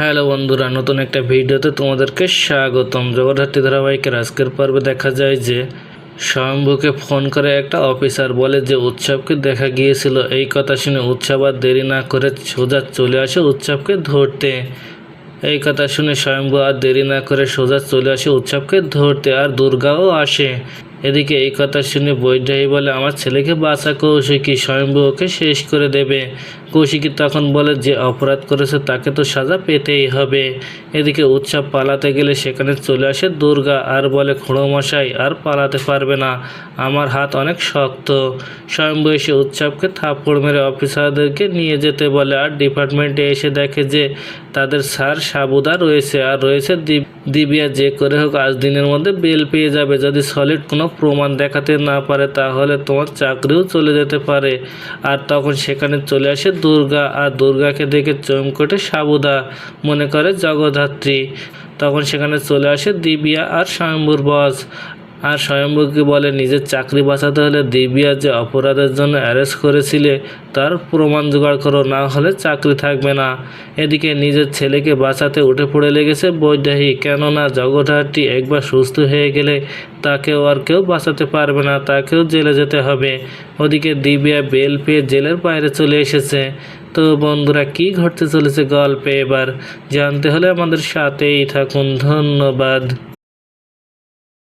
Hello বন্ধুরা, নতুন একটা ভিডিওতে তোমাদেরকে স্বাগতম। জগদ্ধাত্রী ধারাবাহিকের আজকের পর্বে দেখা যায় যে স্বয়ম্ভুকে ফোন করে একটা অফিসার বলে যে উৎসবকে দেখা গিয়েছিল। এই কথা শুনে উৎসব আর দেরি না করে সোজা চলে আসে উৎসবকে ধরতে। এই কথা শুনে স্বয়ম্ভু আর দেরি না করে সোজা চলে আসে উৎসবকে ধরতে, আর দুর্গাও আসে। এদিকে এই কথা শুনে বৈদেহী বলে, আমার ছেলেকে বাঁচা কৌশিকী, স্বয়ম্ভু ওকে শেষ করে দেবে। কৌশিকী তখন বলে, যে অপরাধ করেছে তাকে তো সাজা পেতেই হবে। এদিকে উৎসব পালাতে গেলে সেখানে চলে আসে দুর্গা আর বলে, খুড়োমশাই আর পালাতে পারবে না, আমার হাত অনেক শক্ত। স্বয়ম্ভু এসে উৎসবকে থাপ্পড় মেরে অফিসারদেরকে নিয়ে যেতে বলে, আর ডিপার্টমেন্টে এসে দেখে যে তাদের স্যার সাবুদা রয়েছে, আর রয়েছে দিব্যা। যে করে হোক আজ দিনের মধ্যে বেল পেয়ে যাবে। যদি সলিড কোনো প্রমাণ দেখাতে না পারে তাহলে তোমার চাকরিও চলে যেতে পারে। আর তখন সেখানে চলে আসে দুর্গা, আর দুর্গাকে দেখে চমকটে সাবুদা মনে করে জগদ্ধাত্রী। তখন সেখানে চলে আসে দিব্যা আর স্বয়ম্ভুর বস, আর স্বয়ম্ভুকে বলে, নিজের চাকরি বাঁচাতে হলে দিব্যা যে অপরাধের জন্য অ্যারেস্ট করেছিলে তার প্রমাণ জোগাড় করো, না হলে চাকরি থাকবে না। এদিকে নিজের ছেলেকে বাঁচাতে উঠে পড়ে লেগেছে বৈদেহী, কেননা জগদ্ধাত্রী একবার সুস্থ হয়ে গেলে তাকেও আর কেউ বাঁচাতে পারবে না, তাকেও জেলে যেতে হবে। ওদিকে দিব্যা বেল পেয়ে জেলের বাইরে চলে এসেছে। তো বন্ধুরা, কি ঘটতে চলেছে গল্পে এবার জানতে হলে আমাদের সাথেই থাকুন। ধন্যবাদ।